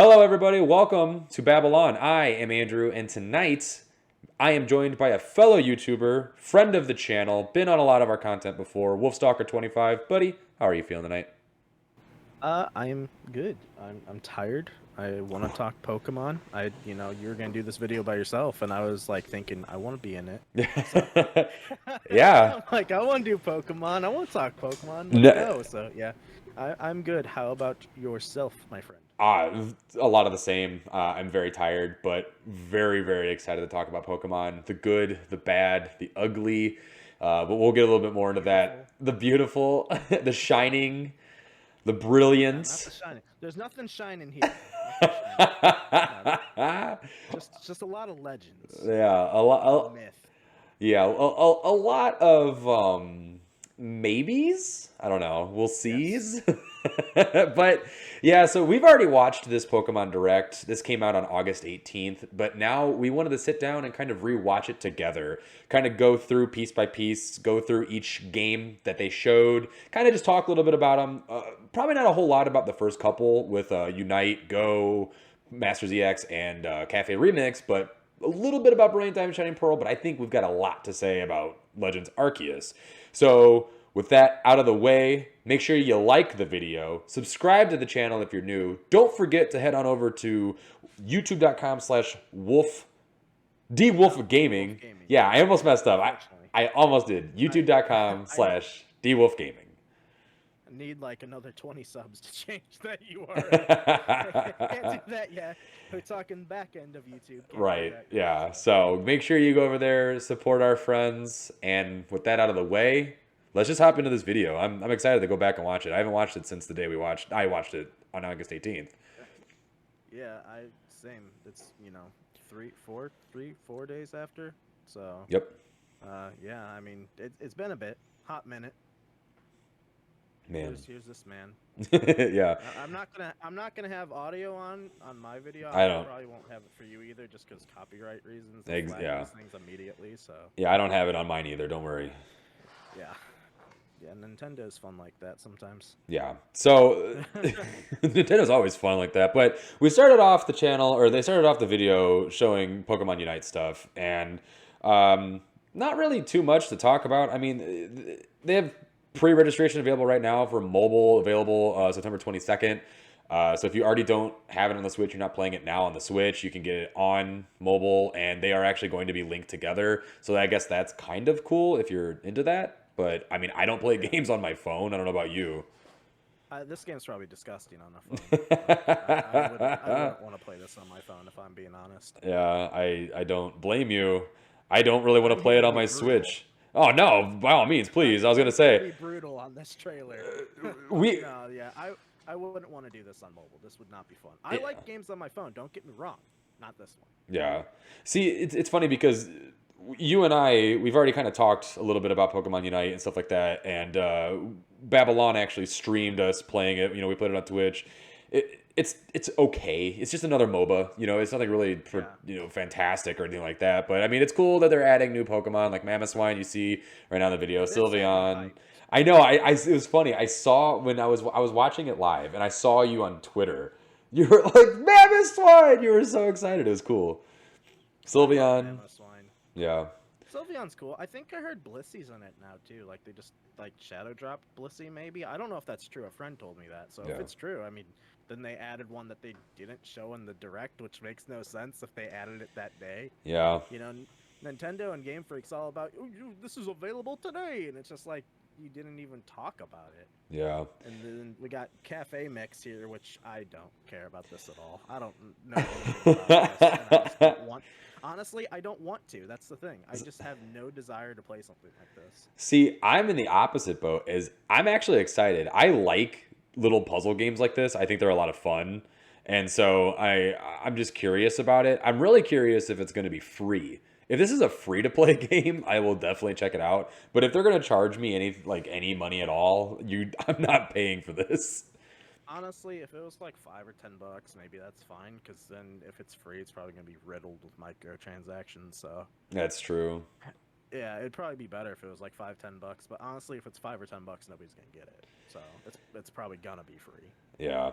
Hello, everybody. Welcome to Babylon. I am Andrew, and tonight I am joined by a fellow YouTuber, friend of the channel, been on a lot of our content before, DWolfStalker25. Buddy, how are you feeling tonight? I am good. I'm tired. I want to talk Pokemon. You were gonna do this video by yourself, and I was like thinking I want to be in it. So Yeah. I'm like, I want to do Pokemon. I want to talk Pokemon. Let's N- go. So yeah, I'm good. How about yourself, my friend? a lot of the same. I'm very tired, but very, very excited to talk about Pokemon. The good, the bad, the ugly. But we'll get a little bit more into Beautiful. that. The beautiful, the shining, the No, not the brilliant. shining. There's nothing shining here. Nothing shining. No, just a lot of legends. Yeah, A lot of myth. yeah, a lot of maybes. I don't know. We'll Yes. sees. But yeah, so we've already watched this Pokemon Direct. This came out on August 18th, but now we wanted to sit down and kind of rewatch it together. Kind of go through piece by piece, go through each game that they showed, kind of just talk a little bit about them. Probably not a whole lot about the first couple with Unite, Go, Masters EX, and Cafe Remix, but a little bit about Brilliant Diamond Shining Pearl, but I think we've got a lot to say about Legends Arceus. So, with that out of the way, make sure you like the video, subscribe to the channel if you're new. Don't forget to head on over to youtube.com/wolf DWolfGaming. DWolfGaming. Yeah, I almost messed up. Unfortunately. I almost did. I youtube.com/DWolfGaming. need like another 20 subs to change that URL. Can't do that yet. We're talking back end of YouTube. Can't do Right. that yet, Yeah. So make sure you go over there, support our friends, and with that out of the way, let's just hop into this video. I'm excited to go back and watch it. I haven't watched it since the day I watched it on August 18th. yeah, I same. It's 4 days after. So Yep. yeah, I mean it's been a bit, hot minute. Man. Here's this man. Yeah. I'm not gonna have audio on my video. I don't. Probably won't have it for you either, just because copyright reasons. Yeah. These things immediately. So Yeah, I don't have it on mine either. Don't worry. yeah, yeah. Nintendo's fun like that sometimes. Yeah. So Nintendo's always fun like that. But we started off the channel, or they started off the video showing Pokemon Unite stuff, and not really too much to talk about. I mean, they have pre-registration available right now for mobile, available September 22nd. So if you already don't have it on the Switch, you're not playing it now on the Switch, you can get it on mobile, and they are actually going to be linked together. So I guess that's kind of cool if you're into that. But I mean, I don't play games on my phone. I don't know about you. This game's probably disgusting on the phone. I wouldn't want to play this on my phone if I'm being honest. Yeah, I don't blame you. I don't really want to I'm play here it to on be my brutal. Switch. Oh no, by all means, please. I was gonna Pretty say brutal on this trailer. we. No, yeah, I wouldn't want to do this on mobile. This would not be fun. I like games on my phone. Don't get me wrong. Not this one. Yeah. See, it's funny because you and we've already kind of talked a little bit about Pokemon Unite and stuff like that, and Babylon actually streamed us playing it. We played it on Twitch. It's okay. It's just another MOBA. It's nothing really fantastic or anything like that. But I mean, it's cool that they're adding new Pokemon like Mamoswine. You see right now in the video, Sylveon. I know. It was funny. I saw when I was watching it live, and I saw you on Twitter. You were like Mamoswine. You were so excited. It was cool. Sylveon. Yeah. Sylveon's cool. I think I heard Blissey's in it now too. Like they just shadow dropped Blissey maybe. I don't know if that's true. A friend told me that. So if it's true, I mean, then they added one that they didn't show in the direct, which makes no sense if they added it that day. Yeah. Nintendo and Game Freak's all about, oh, this is available today, and it's just like you didn't even talk about it. Yeah. And then we got Cafe Mix here, which I don't care about this at all. I don't know anything about this, and I just don't want. Honestly, I don't want to. That's the thing. I just have no desire to play something like this. See, I'm in the opposite boat. I'm actually excited. I like little puzzle games like this. I think they're a lot of fun. And so I'm just curious about it. I'm really curious if it's going to be free. If this is a free to play game, I will definitely check it out. But if they're going to charge me any money at all, I'm not paying for this. Honestly, if it was like $5 or $10, maybe that's fine. Because then, if it's free, it's probably gonna be riddled with microtransactions. So that's true. Yeah, it'd probably be better if it was like $5-10. But honestly, if it's $5 or $10, nobody's gonna get it. So it's probably gonna be free. Yeah.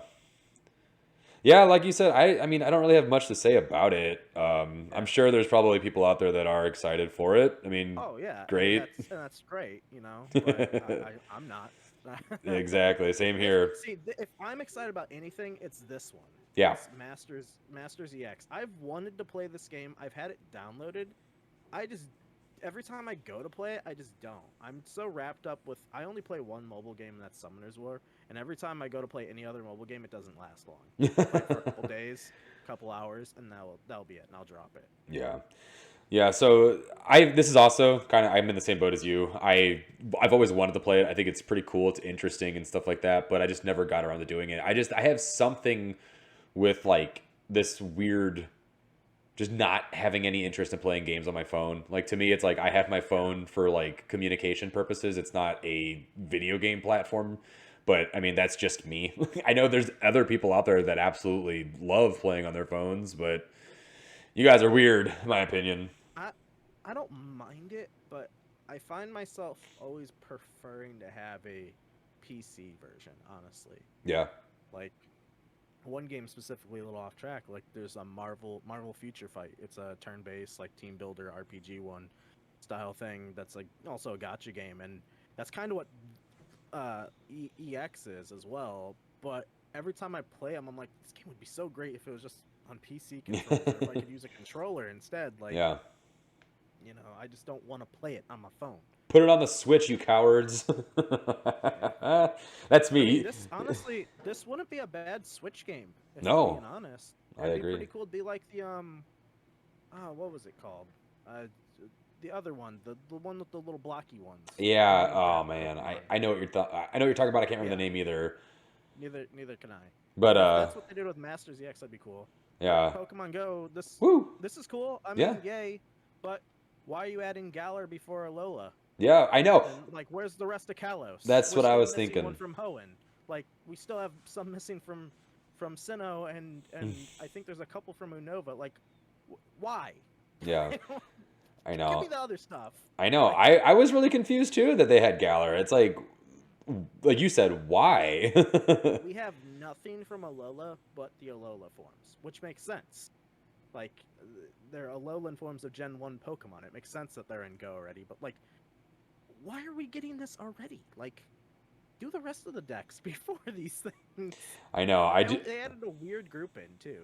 Yeah, like you said, I mean, I don't really have much to say about it. I'm sure there's probably people out there that are excited for it. I mean, Oh yeah, I mean great. that's great, you know, but I'm not. Exactly, same here. If I'm excited about anything, it's this one. Yeah. It's Masters EX. I've wanted to play this game. I've had it downloaded. I just every time I go to play it, I just don't. I'm so wrapped up with I only play one mobile game, and that's Summoner's War. And every time I go to play any other mobile game, it doesn't last long. I'll play it for a couple days, couple hours, and that'll be it, and I'll drop it. Yeah. Yeah, so this is also kind of I'm in the same boat as you. I've always wanted to play it. I think it's pretty cool, it's interesting and stuff like that, but I just never got around to doing it. I have something with like this weird just not having any interest in playing games on my phone. Like to me it's like I have my phone for like communication purposes. It's not a video game platform. But I mean that's just me. I know there's other people out there that absolutely love playing on their phones, but you guys are weird, in my opinion. I don't mind it, but I find myself always preferring to have a PC version, honestly. Yeah. Like one game specifically, a little off track. Like there's a Marvel Future Fight. It's a turn-based like team builder RPG one style thing. That's like also a gacha game, and that's kind of what EX is as well. But every time I play them, I'm like, this game would be so great if it was just on PC controls, or if I could use a controller instead. Like, Yeah. you know, I just don't want to play it on my phone. Put it on the Switch, you cowards. That's me. I mean, honestly, this wouldn't be a bad Switch game. If No. I'm being honest, I agree. Pretty cool. It'd be like the what was it called? The other one, the one with the little blocky ones. Yeah. Oh man, I know what I know what you're talking about. I can't remember the name either. Neither can I. But if that's what they did with Masters EX, that'd be cool. Yeah. Pokemon Go. This is cool. I mean, yay. But why are you adding Galar before Alola? Yeah, I know. And, like, where's the rest of Kalos? That's what I was thinking. One from Hoenn. Like, we still have some missing from Sinnoh, and I think there's a couple from Unova. Like, why? Yeah. I know. Give me the other stuff. I know. I was really confused too that they had Galar. It's like you said, why? We have nothing from Alola but the Alola forms, which makes sense. Like, they're Alolan forms of Gen 1 Pokemon. It makes sense that they're in Go already, but, like, why are we getting this already? Like, do the rest of the decks before these things. I know. They added a weird group in, too.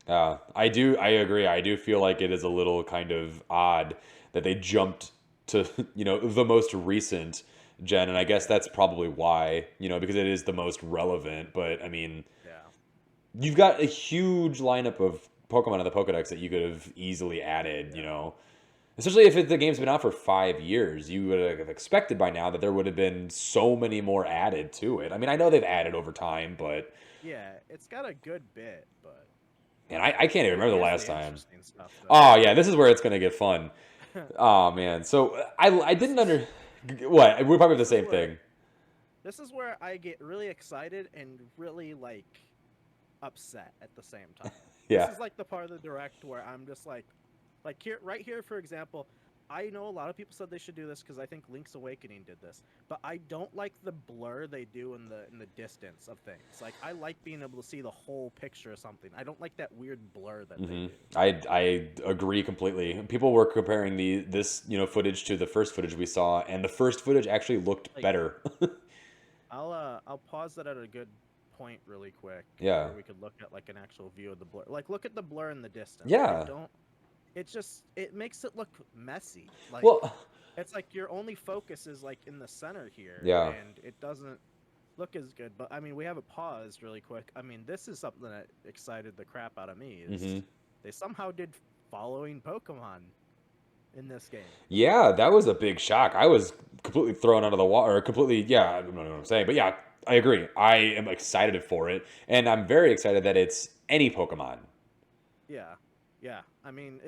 I agree. I do feel like it is a little kind of odd that they jumped to, the most recent gen, and I guess that's probably why, because it is the most relevant, but I mean, you've got a huge lineup of Pokemon in the Pokedex that you could have easily added, especially if the game's been out for 5 years. You would have expected by now that there would have been so many more added to it. I mean, I know they've added over time, but yeah, it's got a good bit, but and I can't even remember the last time. Oh yeah, this is where it's gonna get fun. Oh man, so I didn't what we're probably the same thing. This is where I get really excited and really like upset at the same time. Yeah. This is like the part of the direct where I'm just like here, right here, for example. I know a lot of people said they should do this because I think Link's Awakening did this, but I don't like the blur they do in the distance of things. Like, I like being able to see the whole picture of something. I don't like that weird blur that they do. I agree completely. People were comparing this footage to the first footage we saw, and the first footage actually looked better. I'll pause that at a good point really quick. Yeah. Where we could look at like an actual view of the blur. Like, look at the blur in the distance. Yeah. It makes it look messy. Like, it's like your only focus is like in the center here. Yeah. And it doesn't look as good. But I mean, we have it paused really quick. I mean, this is something that excited the crap out of me. Is they somehow did following Pokemon in this game. Yeah, that was a big shock. I was completely thrown out of the water. I don't know what I'm saying, but yeah, I agree. I am excited for it, and I'm very excited that it's any Pokemon. Yeah. I mean,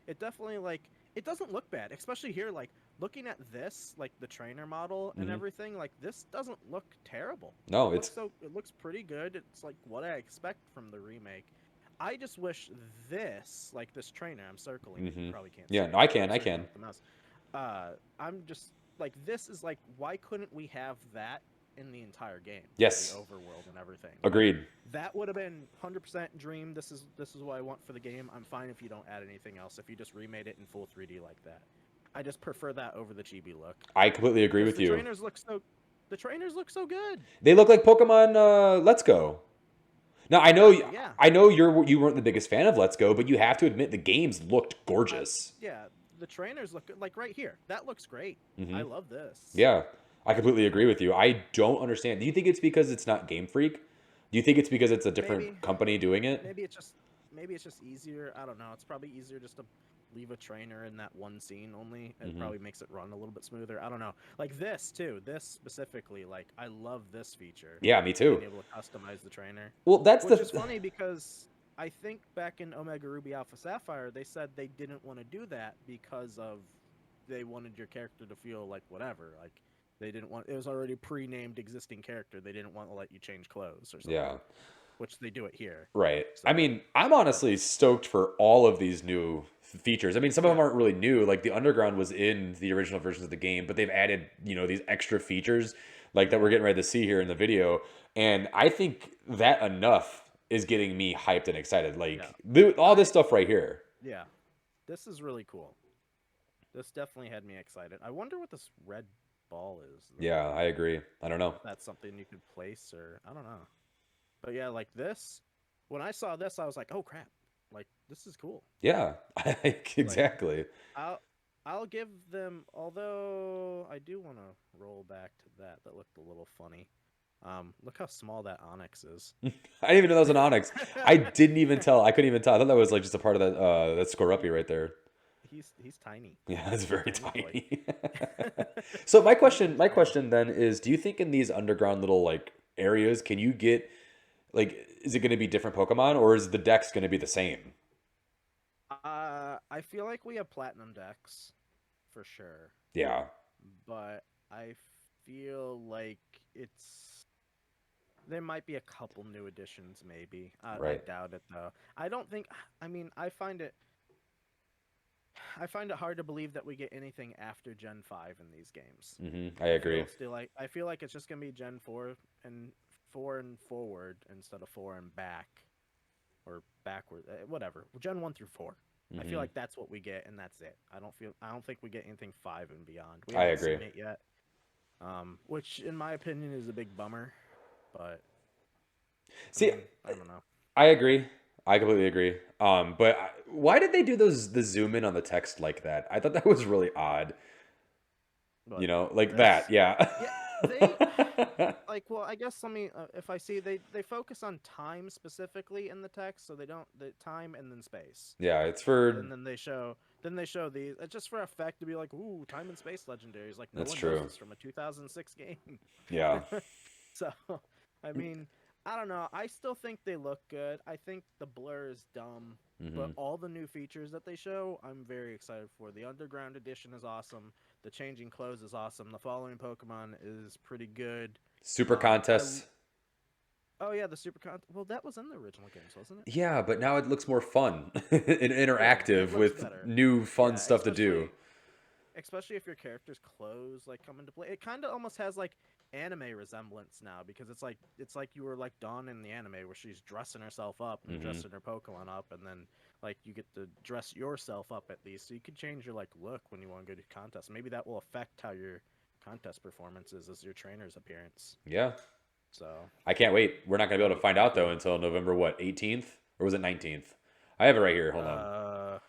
it definitely, like, it doesn't look bad, especially here, like, looking at this, like, the trainer model and everything, like, this doesn't look terrible. No, it looks pretty good. It's, like, what I expect from the remake. I just wish this, like, this trainer, I'm circling, you probably can't see no, I can. I'm just, like, this is, like, why couldn't we have that in the entire game. Yes. The overworld and everything. Agreed. That would have been 100% dream. This is what I want for the game. I'm fine if you don't add anything else. If you just remade it in full 3D like that. I just prefer that over the chibi look. I completely agree with you. The trainers look so good. They look like Pokemon Let's Go. Now I know you weren't the biggest fan of Let's Go, but you have to admit the games looked gorgeous. The trainers look good. Like right here, that looks great. I love this. Yeah, I completely agree with you. I don't understand. Do you think it's because it's not Game Freak? Do you think it's because it's a different company doing it? Maybe it's just easier. I don't know. It's probably easier just to leave a trainer in that one scene only. It probably makes it run a little bit smoother. I don't know. Like this too. This specifically, like I love this feature. Yeah, me too. Being able to customize the trainer. Well, which is funny because I think back in Omega Ruby Alpha Sapphire, they said they didn't want to do that because they wanted your character to feel like whatever. Like they didn't want it was already pre-named existing character. They didn't want to let you change clothes or something. Yeah. Which they do it here. Right. So, I mean, I'm honestly stoked for all of these new features. I mean, some of them aren't really new. Like the Underground was in the original versions of the game, but they've added, these extra features like that we're getting ready to see here in the video. And I think that enough is getting me hyped and excited. Like all this stuff right here. Yeah. This is really cool. This definitely had me excited. I wonder what this red ball is. Yeah, I agree. I don't know. If that's something you could place or I don't know. But yeah, like this, when I saw this, I was like, oh crap. Like, this is cool. Yeah, exactly. Like, I'll give them, although I do want to roll back to that. That looked a little funny. Look how small that Onyx is. I didn't even know that was an Onyx. I didn't even tell. I couldn't even tell. I thought that was like just a part of that Skorupi right there. He's tiny. Yeah, it's very tiny. So my question then is, do you think in these underground little like areas, can you get is it going to be different Pokemon or is the dex going to be the same? I feel like we have platinum decks for sure. Yeah. But I feel like there might be a couple new additions maybe. I doubt it though. I don't think I find it hard to believe that we get anything after Gen 5 in these games. I agree. I feel like it's just going to be Gen 4 and forward instead of 4 and back or backward, whatever. Gen 1 through 4. I feel like that's what we get and that's it. I don't think we get anything 5 and beyond. We haven't seen it yet. Which in my opinion is a big bummer, but see, I don't know. I agree. I completely agree. But why did they do the zoom in on the text like that? I thought that was really odd. But that. Yeah. Well, I guess if I see they focus on time specifically in the text, so they don't the time and then space. Yeah, it's for. And then they show these. It's just for effect to be like, ooh, time and space legendaries. Like no That's one true. knows this from a 2006 game. Yeah. So, I mean, I don't know. I still think they look good. I think the blur is dumb, but all the new features that they show, I'm very excited for. The Underground Edition is awesome. The changing clothes is awesome. The following Pokemon is pretty good. Super contests. Oh yeah, the super contest. Well, that was in the original games, wasn't it? Yeah, but now it looks more fun and interactive with new fun stuff to do. Especially if your character's clothes come into play. It kind of almost has anime resemblance now because it's like you were like Dawn in the anime where she's dressing herself up and dressing her Pokemon up, and then you get to dress yourself up at least, so you could change your look when you want to go to contests. Maybe that will affect how your contest performance is as your trainer's appearance. Yeah. So I can't wait. We're not gonna be able to find out though until November 18th or was it 19th? I have it right here. Hold on.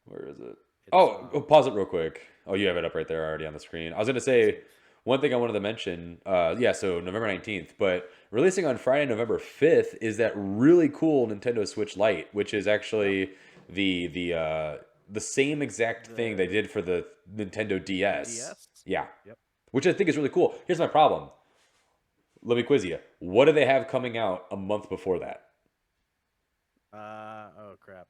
Where is it? Pause it real quick. Oh, you have it up right there already on the screen. I was gonna say one thing I wanted to mention. So November 19th, but releasing on Friday, November 5th, is that really cool Nintendo Switch Lite, which is actually the same exact thing they did for the Nintendo DS. Yeah. Yep. Which I think is really cool. Here's my problem. Let me quiz you. What do they have coming out a month before that? Oh crap.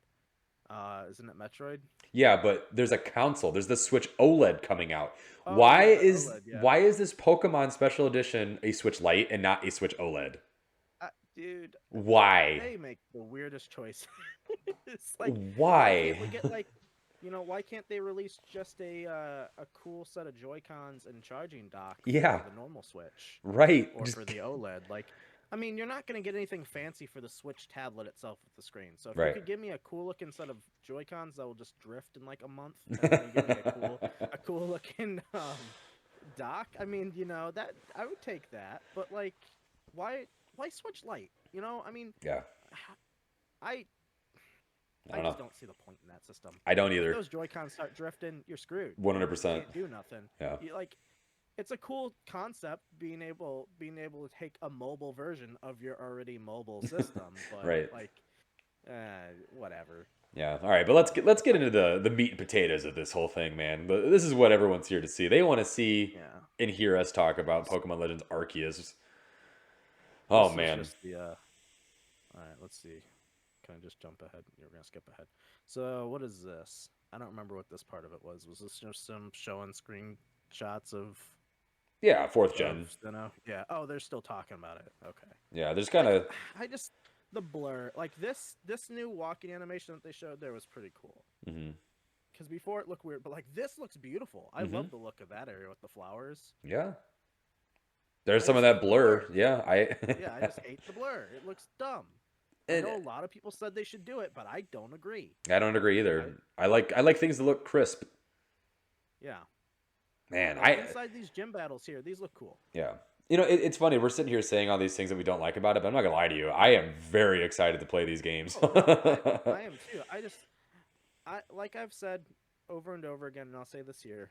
Isn't it Metroid? Yeah, but there's a console. There's the Switch OLED coming out. Why is this Pokemon Special Edition a Switch Lite and not a Switch OLED? Dude. Why? They make the weirdest choice. Why? We get why can't they release just a cool set of Joy-Cons and charging dock Yeah. for the normal Switch Right. or for the OLED? Like, I mean, you're not going to get anything fancy for the Switch tablet itself with the screen. So if you Right. could give me a cool looking set of Joy-Cons that will just drift in like a month, and then you give me a cool looking dock, I mean, that I would take that. But like, why Switch Lite? I mean, Yeah. I just don't see the point in that system. I don't either. If those Joy-Cons start drifting, you're screwed. 100%. You can't do nothing. Yeah. It's a cool concept being able to take a mobile version of your already mobile system, but right. whatever. Yeah. All right, but let's get into the meat and potatoes of this whole thing, man. This is what everyone's here to see. They want to see and hear us talk about Pokemon Legends Arceus. Oh man. All right, let's see. Can I just jump ahead? You're gonna skip ahead. So what is this? I don't remember what this part of it was. Was this just some showing screenshots of? Yeah, 4th gen. Yeah. Oh, they're still talking about it. Okay. Yeah, there's kind of. The blur, like this new walking animation that they showed there was pretty cool. Because before it looked weird, but like this looks beautiful. I love the look of that area with the flowers. Yeah. There's some of that blur. Yeah, I just hate the blur. It looks dumb. I know a lot of people said they should do it, but I don't agree. I don't agree either. I like things that look crisp. Yeah. Man, inside these gym battles here, these look cool. Yeah. It's funny. We're sitting here saying all these things that we don't like about it, but I'm not gonna lie to you. I am very excited to play these games. Oh, no, I am too. Like I've said over and over again, and I'll say this here,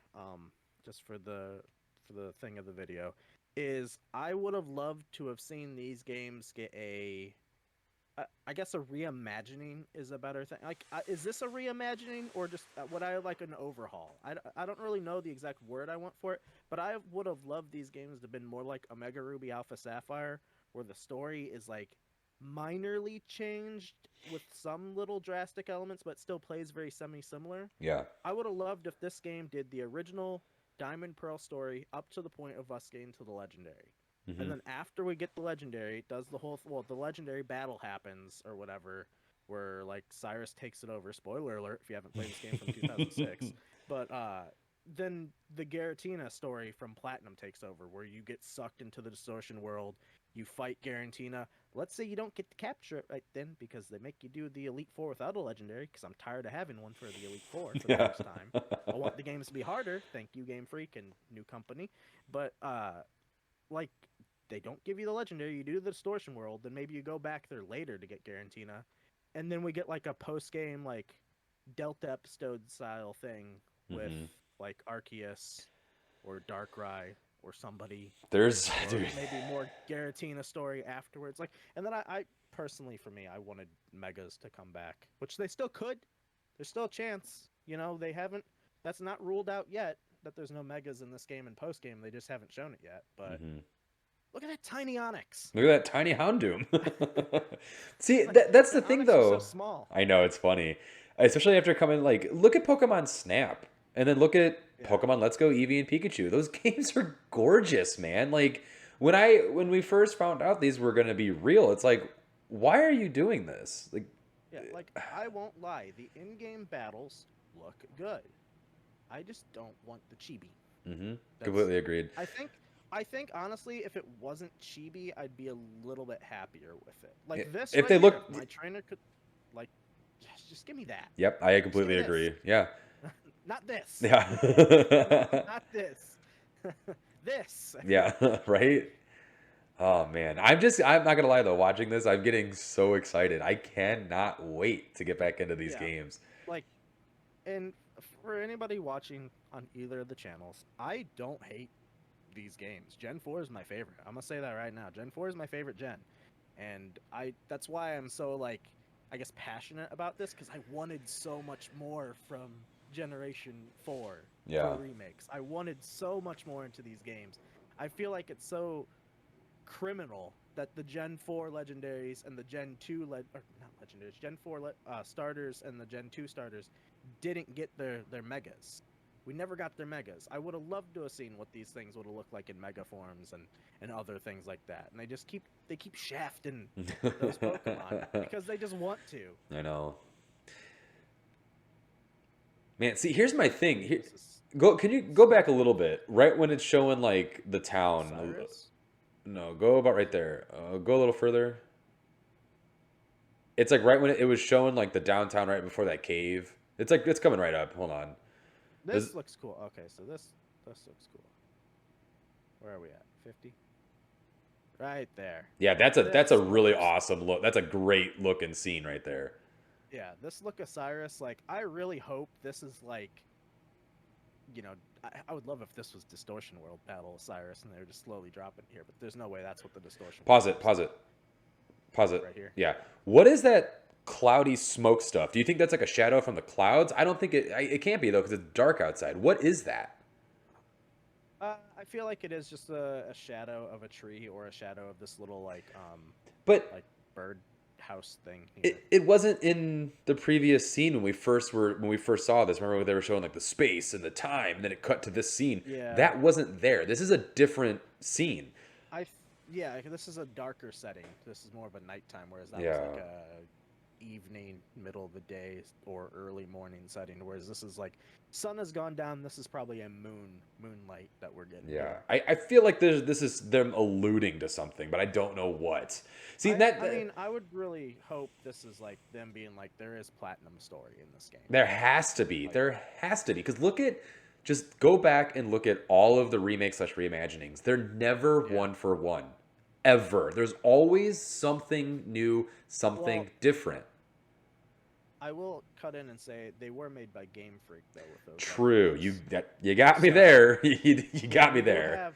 just for the thing of the video, is I would have loved to have seen these games get I guess a reimagining is a better thing. Like, is this a reimagining or just would I like an overhaul? I don't really know the exact word I want for it, but I would have loved these games to have been more like Omega Ruby Alpha Sapphire, where the story is like minorly changed with some little drastic elements, but still plays very semi-similar. Yeah. I would have loved if this game did the original Diamond Pearl story up to the point of us getting to the Legendary. And then after we get the Legendary, does the Legendary battle happens or whatever, where like Cyrus takes it over. Spoiler alert if you haven't played this game from 2006. But then the Giratina story from Platinum takes over, where you get sucked into the distortion world, you fight Giratina. Let's say you don't get to capture it right then because they make you do the Elite Four without a Legendary, because I'm tired of having one for the Elite Four for the first time. I want the games to be harder. Thank you, Game Freak and new company. But like, they don't give you the Legendary, you do the Distortion World, then maybe you go back there later to get Giratina, and then we get like a post-game like Delta episode style thing with like Arceus or Darkrai or somebody. There's maybe more Giratina story afterwards. Like, and then I personally, for me, I wanted Megas to come back, which they still could. There's still a chance. They haven't. That's not ruled out yet. That there's no Megas in this game and post game. They just haven't shown it yet. But look at that tiny Onyx. Look at that tiny Houndoom. See, that's the thing, though. So small. I know, it's funny, especially after coming like look at Pokemon Snap, and then look at Pokemon Let's Go Eevee and Pikachu. Those games are gorgeous, man. Like when we first found out these were going to be real, it's like, why are you doing this? Like, yeah, like I won't lie, the in-game battles look good. I just don't want the chibi. Completely agreed. I think honestly, if it wasn't chibi, I'd be a little bit happier with it. Like this, if right they look, my trainer could, like, just give me that. Yep, I completely agree. Yeah. Not this. Yeah. Not this. This. Yeah. Right. Oh man, I'm not gonna lie though. Watching this, I'm getting so excited. I cannot wait to get back into these games. Like, and for anybody watching on either of the channels, I don't hate these games. Gen 4 is my favorite. I'm gonna say that right now. Gen 4 is my favorite gen, and that's why I'm so like, I guess, passionate about this, because I wanted so much more from Generation 4 for remakes. I wanted so much more into these games. I feel like it's so criminal that the Gen 4 legendaries and the Gen 2 Gen 4 starters and the Gen 2 starters didn't get their megas. We never got their megas. I would have loved to have seen what these things would have looked like in mega forms and other things like that. And they keep shafting those Pokemon because they just want to. I know. Man, see, here's my thing. Here, This is can you go back a little bit? Right when it's showing like the town. Cyrus. No, go about right there. Go a little further. It's like right when it was showing like the downtown right before that cave. It's like it's coming right up. Hold on. This looks cool. Okay, so this looks cool. Where are we at? 50. Right there. Yeah, that's This a really looks, awesome look. That's a great looking scene right there. yeah, this look of Cyrus, like, I really hope this is like, I would love if this was Distortion World Battle of Cyrus and they're just slowly dropping here, but there's no way that's what the Distortion World Pause it. looks Pause like. it. Pause it. Right here. Yeah. What is that cloudy smoke stuff? Do you think that's like a shadow from the clouds? I don't think it can't be though because it's dark outside. What is that? I feel like it is just a shadow of a tree or a shadow of this little But like bird house thing here. it wasn't in the previous scene when we first saw this. Remember when they were showing like the space and the time, and then it cut to this scene. Yeah. That wasn't there. This is a different scene. Yeah, this is a darker setting. This is more of a nighttime, whereas that Yeah. was like a evening, middle of the day, or early morning setting. Whereas this is like sun has gone down. This is probably a moonlight that we're getting. Yeah, I feel like this is them alluding to something, but I don't know what. See I mean, I would really hope this is like them being like, there is platinum story in this game. there has to be. There has to be. Because just go back and look at all of the remakes / reimaginings. They're never one for one. Ever. There's always something new, something different. I will cut in and say they were made by Game Freak though. With those True. You got me there. you got me there.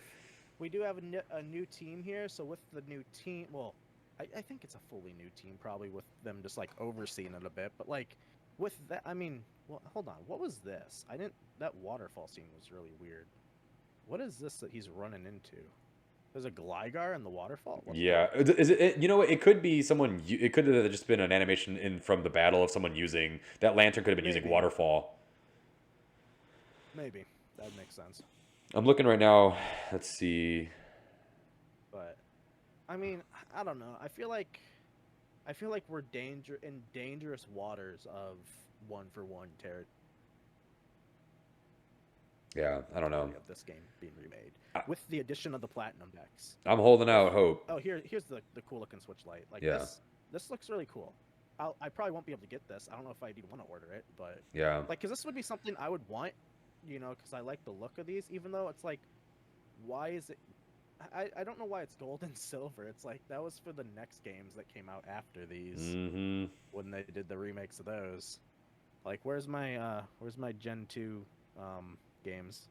We do have a new team here. So with the new team, well, I think it's a fully new team, probably with them just like overseeing it a bit. But like with that, I mean, well, hold on. What was this? That waterfall scene was really weird. What is this that he's running into? There's a Gligar in the waterfall? Yeah. Is it, you know what? It could be someone. It could have just been an animation from the battle of someone using that lantern. Could have been using waterfall. Maybe that makes sense. I'm looking right now. Let's see. But I mean, I don't know. I feel like we're in dangerous waters of one-for-one territory. Yeah, I don't know. Of this game being remade with the addition of the platinum decks. I'm holding out hope. Oh, here's the cool looking Switch Lite. Like this looks really cool. I probably won't be able to get this. I don't know if I'd even want to order it, but yeah, like, because this would be something I would want, because I like the look of these. Even though it's like, why is it? I don't know why it's gold and silver. It's like that was for the next games that came out after these when they did the remakes of those. Like, where's my Gen 2 games?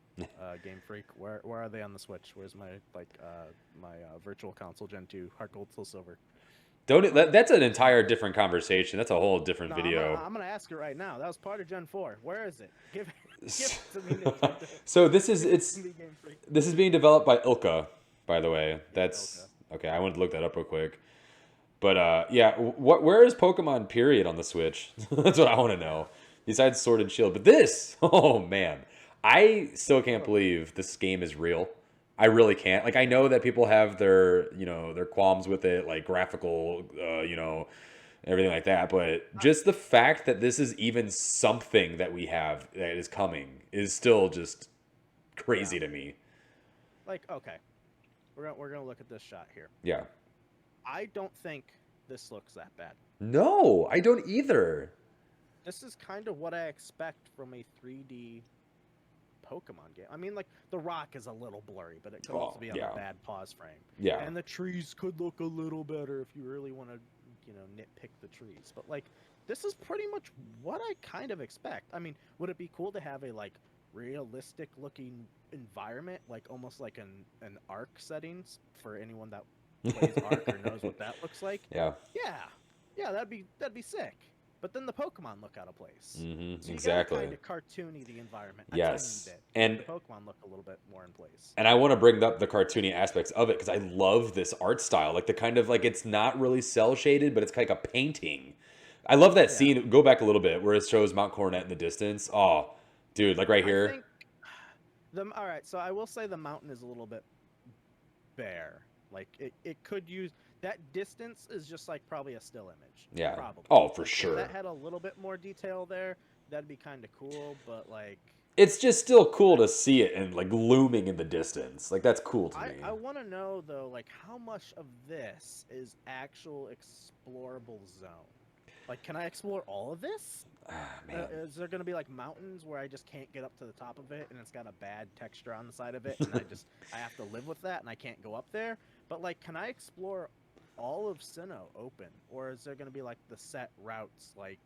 Game Freak. Where are they on the Switch? Where's my Virtual Console Gen 2 Heart Gold Soul Silver? That's an entire different conversation. That's a whole different video. I'm gonna ask it right now. That was part of Gen 4. Where is it? Give it to me. Nintendo. So this is being developed by Ilka, by the way. That's okay. I wanted to look that up real quick. But yeah, where is Pokemon period on the Switch? That's what I want to know. Besides Sword and Shield, but this, oh man, I still can't believe this game is real. I really can't. Like, I know that people have their qualms with it, like graphical, everything like that. But just the fact that this is even something that we have that is coming is still just crazy to me. Like, okay, we're gonna look at this shot here. Yeah. I don't think this looks that bad. No, I don't either. This is kind of what I expect from a 3D Pokemon game. I mean, like, the rock is a little blurry, but it could also be on a bad pause frame. Yeah. And the trees could look a little better if you really want to, nitpick the trees. But, like, this is pretty much what I kind of expect. I mean, would it be cool to have a, like, realistic looking environment, like almost like an Arc settings for anyone that plays Arc or knows what that looks like? Yeah. Yeah, that'd be sick. But then the Pokemon look out of place. So exactly. Kind of cartoony the environment. Yes, and the Pokemon look a little bit more in place. And I want to bring up the cartoony aspects of it because I love this art style, like the kind of like it's not really cell shaded, but it's like a painting. I love that scene. Go back a little bit where it shows Mount Coronet in the distance. Oh, dude, like right here. All right, so I will say the mountain is a little bit bare. Like it could use. That distance is just like probably a still image. Yeah. Probably. Oh, for like, sure. If that had a little bit more detail there, that'd be kind of cool, but like It's just still cool to see it and like looming in the distance. Like that's cool to me. I want to know though, like how much of this is actual explorable zone? Like, can I explore all of this? Man. Is there going to be like mountains where I just can't get up to the top of it and it's got a bad texture on the side of it and I have to live with that and I can't go up there? But like, can I explore all of Sinnoh open, or is there going to be like the set routes like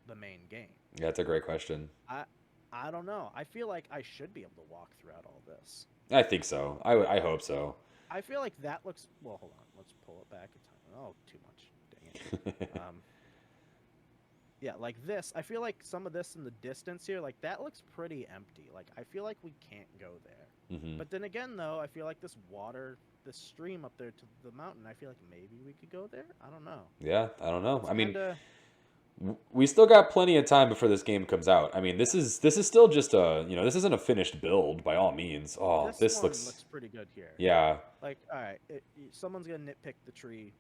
the main game? Yeah, that's a great question. I don't know. I feel like I should be able to walk throughout all this. I think so. I hope so. I feel like that looks well. Hold on, let's pull it back. Oh, too much. Dang it. Yeah, like this. I feel like some of this in the distance here, like that looks pretty empty. Like I feel like we can't go there. But then again, though, I feel like this water, this stream up there to the mountain, I feel like maybe we could go there. I don't know. Yeah, I don't know. It's I mean, kinda... we still got plenty of time before this game comes out. I mean, this is still just a, you know, this isn't a finished build by all means. Oh, this one looks pretty good here. Yeah. Like, all right, someone's gonna nitpick the tree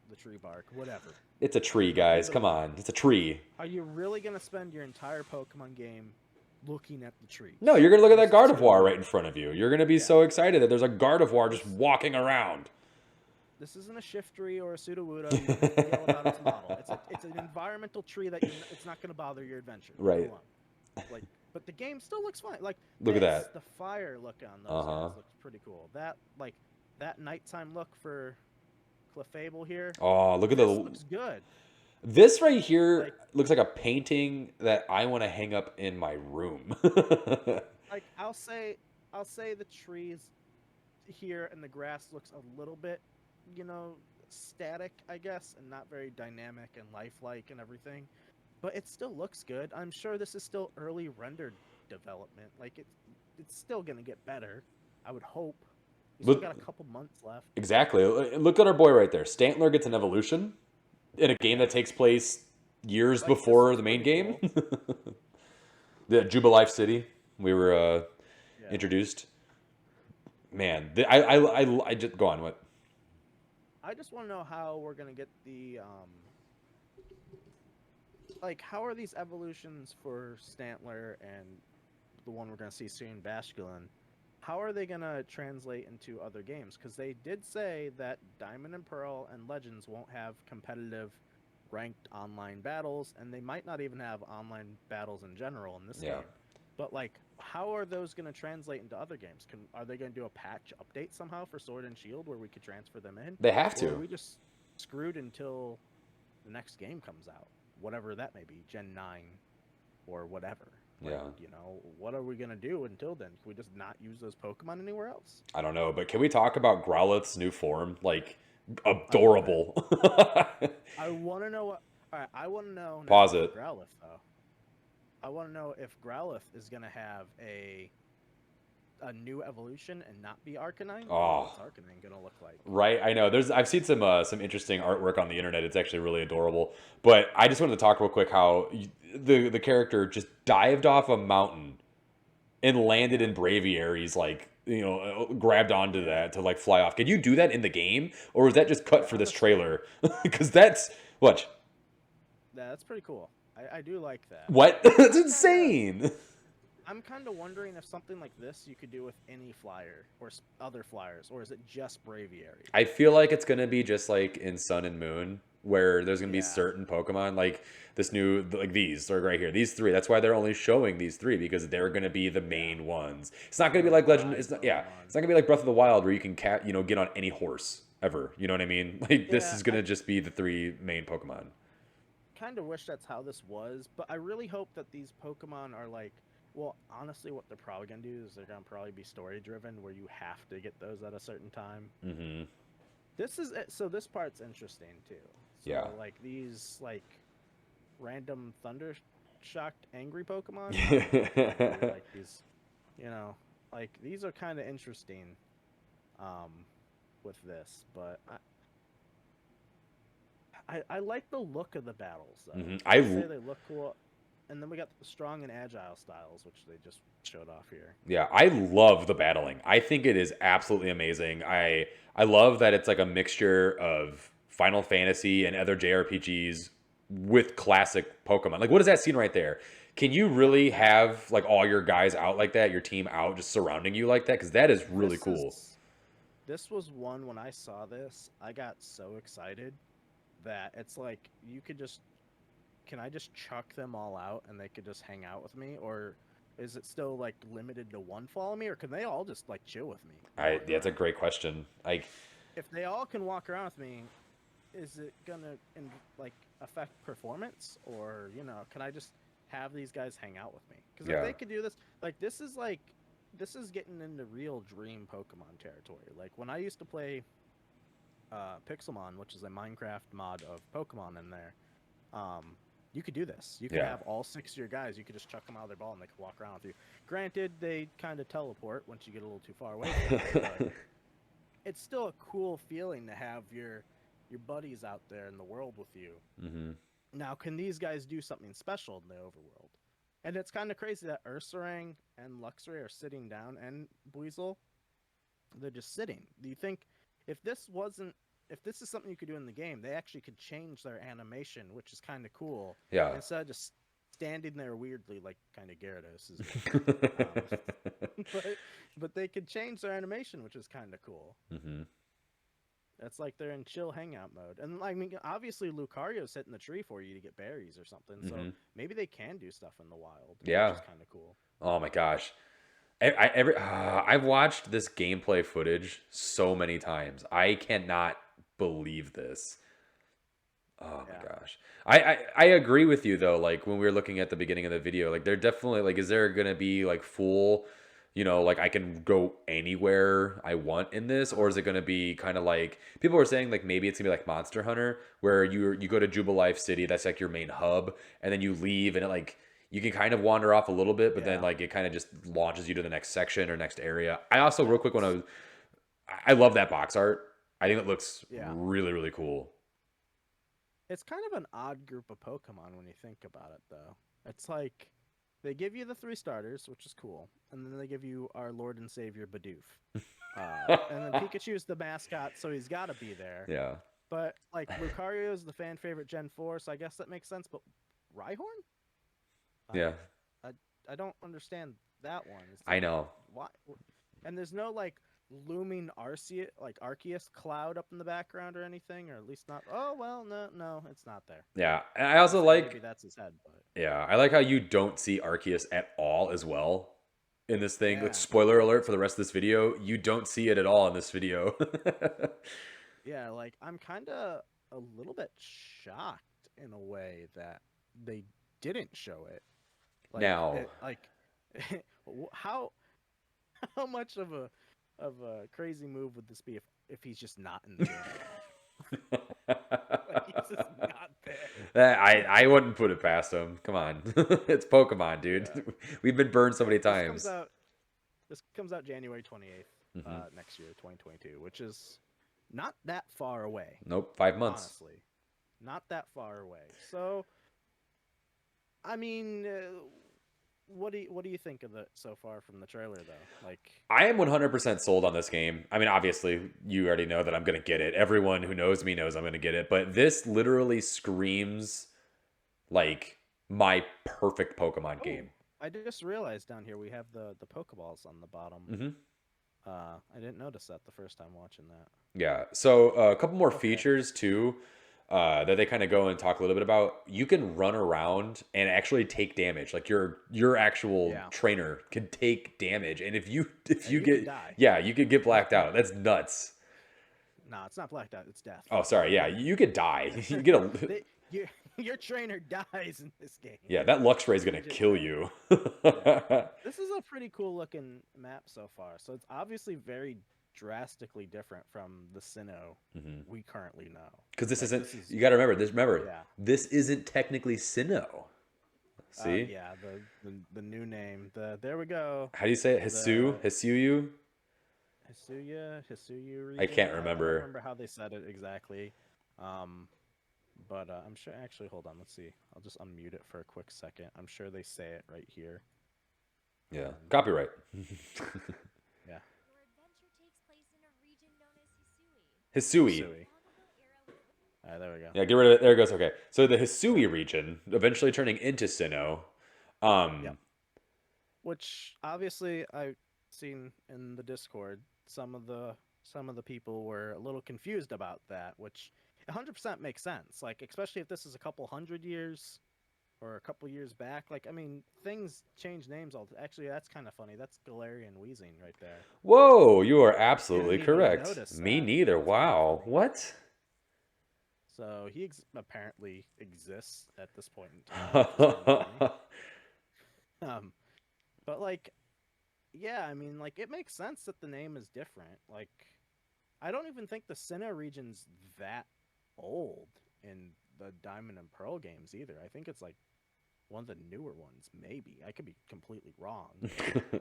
bark, whatever. It's a tree, guys. Come on, it's a tree. Are you really gonna spend your entire Pokemon game looking at the tree? No, you're gonna look at that Gardevoir right in front of you. You're gonna be so excited that there's a Gardevoir just walking around. This isn't a Shiftry or a Sudowoodo. You don't have to yell about its model. It's an environmental tree that it's not going to bother your adventure. Right. Like, but the game still looks fine. Like, look at that. The fire look on those guys looks pretty cool. That nighttime look for Clefable here. Oh, look at this looks good. This right here looks like a painting that I want to hang up in my room. Like I'll say the trees here and the grass looks a little bit, you know, static, I guess, and not very dynamic and lifelike and everything, but it still looks good. I'm sure this is still early rendered development. Like it's still gonna get better, I would hope. We still got a couple months left. Exactly. Look at our boy right there. Stantler gets an evolution in a game that takes place years before the main game. The Jubilife City we were introduced. Man, I just go on. What? I just want to know how we're gonna get the like how are these evolutions for Stantler and the one we're gonna see soon, Basculin? How are they gonna translate into other games? Because they did say that Diamond and Pearl and Legends won't have competitive ranked online battles, and they might not even have online battles in general in this game. But like, how are those going to translate into other games? Are they going to do a patch update somehow for Sword and Shield where we could transfer them in? They have to. Or are we just screwed until the next game comes out, whatever that may be, Gen 9 or whatever? Like, you know, what are we going to do until then? Can we just not use those Pokemon anywhere else? I don't know, but can we talk about Growlithe's new form? Like, adorable. I want to know what... All right, I want to know... Pause it. Growlithe, though. I want to know if Growlithe is going to have a new evolution and not be Arcanine. Oh, what's Arcanine going to look like? Right, I know. I've seen some interesting artwork on the internet. It's actually really adorable. But I just wanted to talk real quick how the character just dived off a mountain and landed in Braviary's, like, you know, grabbed onto that to like fly off. Could you do that in the game, or was that just cut for this trailer? Because that's what. Yeah, that's pretty cool. I do like that. What? That's insane. I'm kind of wondering if something like this you could do with any flyer or other flyers, or is it just Braviary? I feel like it's going to be just like in Sun and Moon, where there's going to be certain Pokemon, like this new, like these, are right here, these three. That's why they're only showing these three, because they're going to be the main ones. It's not going to be like Legend. It's not going to be like Breath of the Wild, where you can get on any horse ever. You know what I mean? Like this is going to just be the three main Pokemon. Kind of wish that's how this was, but I really hope that these Pokemon are like, well, honestly, what they're probably going to do is they're going to probably be story-driven, where you have to get those at a certain time. Mm-hmm. This part's interesting, too. So, like, these, like, random thunder-shocked angry Pokemon, like these, you know, like, these are kind of interesting with this, but I like the look of the battles, though. Mm-hmm. I say they look cool. And then we got the strong and agile styles, which they just showed off here. Yeah, I love the battling. I think it is absolutely amazing. I love that it's like a mixture of Final Fantasy and other JRPGs with classic Pokemon. Like, what is that scene right there? Can you really have like all your guys out like that, your team out, just surrounding you like that? Because that is really cool. This was one when I saw this, I got so excited that it's like you could just can I just chuck them all out and they could just hang out with me, or is it still like limited to one follow me, or can they all just like chill with me? That's a great question. Like, If they all can walk around with me, is it gonna like affect performance, or can I just have these guys hang out with me? Because if they could do this, this is getting into real dream Pokemon territory. Like when I used to play Pixelmon, which is a Minecraft mod of Pokemon in there, you could do this. You could have all 6 of your guys. You could just chuck them out of their ball and they could walk around with you. Granted, they kind of teleport once you get a little too far away from them, but it's still a cool feeling to have your buddies out there in the world with you. mm-hmm. Now, can these guys do something special in the overworld? And it's kind of crazy that Ursaring and Luxray are sitting down, and Buizel, they're just sitting. Do you think if this is something you could do in the game, they actually could change their animation, which is kind of cool. Yeah. Instead of just standing there weirdly, like kind of Gyarados is. But they could change their animation, which is kind of cool. Mm-hmm. It's like they're in chill hangout mode. And I mean, obviously Lucario's hitting the tree for you to get berries or something. So maybe they can do stuff in the wild. Yeah. Which is kind of cool. Oh my gosh. I've watched this gameplay footage so many times. I cannot believe this. Oh my gosh. I agree with you though. Like when we were looking at the beginning of the video, like they're definitely like, is there going to be like full, like I can go anywhere I want in this, or is it going to be kind of like people were saying like maybe it's gonna be like Monster Hunter where you go to Jubilife City, that's like your main hub, and then you leave and it like you can kind of wander off a little bit, but then like it kind of just launches you to the next section or next area. I also real quick I love that box art. I think it looks really, really cool. It's kind of an odd group of Pokemon when you think about it, though. It's like they give you the 3 starters, which is cool, and then they give you our Lord and Savior Bidoof. And then Pikachu's the mascot, so he's got to be there. Yeah. But like Lucario is the fan favorite Gen 4, so I guess that makes sense. But Rhyhorn? Yeah. I don't understand that one. I know. Why? And there's no like looming Arceus cloud up in the background or anything, or at least not. Oh well, no, it's not there. Yeah, and I also like maybe that's his head, but yeah, I like how you don't see Arceus at all as well in this thing. Like, spoiler alert for the rest of this video, you don't see it at all in this video. Yeah, like I'm kind of a little bit shocked in a way that they didn't show it. Like, how much of a crazy move would this be if he's just not in the game? Like, he's just not there. I wouldn't put it past him. Come on. It's Pokemon, dude. Yeah. We've been burned so many times. This comes out January 28th next year, 2022, which is not that far away. Nope, 5 months. Honestly, not that far away. So, I mean, what do you think of it so far from the trailer, though? Like, I am 100% sold on this game. I mean, obviously, you already know that I'm going to get it. Everyone who knows me knows I'm going to get it. But this literally screams like my perfect Pokemon game. I just realized down here we have the Pokeballs on the bottom. I didn't notice that the first time watching that. Yeah. So a couple more features too. That they kind of go and talk a little bit about. You can run around and actually take damage. Like your actual trainer can take damage, and if you get you could get blacked out. That's nuts. No, it's not blacked out. It's death. Oh, sorry. Yeah, you could die. You get your trainer dies in this game. Yeah, that Luxray is gonna kill you. This is a pretty cool looking map so far. So it's obviously very drastically different from the Sinnoh we currently know. Because this isn't. You got to remember this. This isn't technically Sinnoh. See? Yeah, the new name. There we go. How do you say it? Hisuiu? Hisuiu. I can't remember. I don't remember how they said it exactly. But I'm sure. Actually, hold on. Let's see. I'll just unmute it for a quick second. I'm sure they say it right here. Yeah. Copyright. Yeah. Hisui. There we go. Yeah, get rid of it. There it goes. Okay. So the Hisui region, eventually turning into Sinnoh, Yep. Which obviously I've seen in the Discord, some of the people were a little confused about that, which 100% makes sense. Like, especially if this is a couple hundred years or a couple years back. Like, I mean, things change names all. Actually, that's kind of funny. That's Galarian Wheezing right there. Whoa, you are absolutely Didn't even correct. notice Me that. neither. That's pretty Wow. funny. What? So he apparently exists at this point in time, which is kind of funny. Um, but like, yeah, I mean, like, it makes sense that the name is different. Like, I don't even think the Sinnoh region's that old in the Diamond and Pearl games either. I think it's like one of the newer ones, maybe. I could be completely wrong.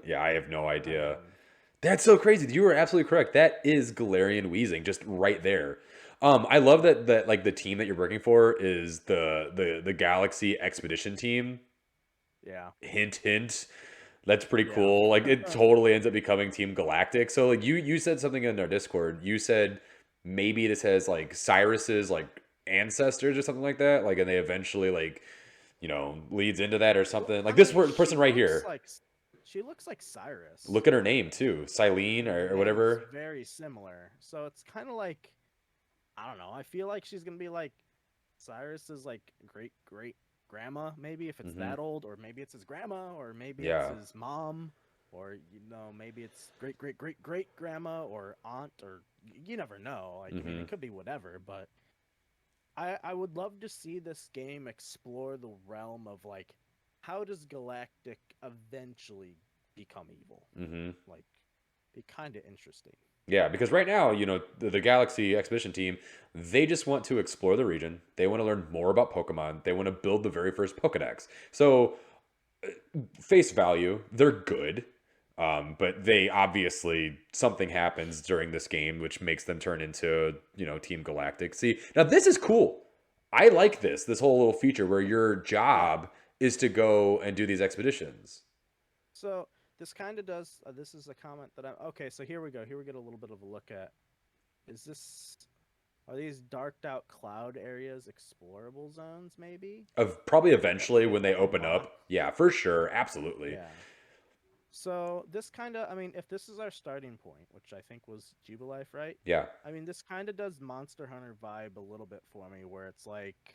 Yeah, I have no I idea. mean, That's so crazy. You were absolutely correct. That is Galarian Wheezing, just right there. I love that like the team that you're working for is the Galaxy Expedition team. yeah, Hint, hint. That's pretty yeah. cool. Like it totally ends up becoming Team Galactic. So like you said something in our Discord. You said maybe this has like Cyrus's like ancestors or something like that. Like and they eventually like leads into that or Well, something. I Like this mean, person right here. she looks like Cyrus. Look at her name too, Silene And her or name's whatever. very similar. So it's kind of like, I don't know. I feel like she's gonna be like Cyrus's like great great grandma, maybe if it's Hmm. that old, or maybe it's his grandma, or maybe it's Yeah. his mom, or maybe it's great great great great grandma or aunt, or you never know. Like, I mean, Hmm. it could be whatever, but I would love to see this game explore the realm of like, how does Galactic eventually become evil? Hmm. Like, be kind of interesting. Yeah, because right now, the Galaxy Expedition team, they just want to explore the region. They want to learn more about Pokemon. They want to build the very first Pokedex. So, face value, they're good. But they obviously something happens during this game which makes them turn into, Team Galactic. See, now this is cool. I like this whole little feature where your Yeah. job is to go and do these expeditions. So this kind of does. This is a comment that I. Okay, so here we go. Here we get a little bit of a look at. Is this? Are these darked out cloud areas explorable zones? Maybe. Of probably That eventually they when they open unlock. up. Yeah, for sure. Absolutely. Yeah. So this kind of. I mean, if this is our starting point, which I think was Jubilife, right? Yeah. I mean, this kind of does Monster Hunter vibe a little bit for me, where it's like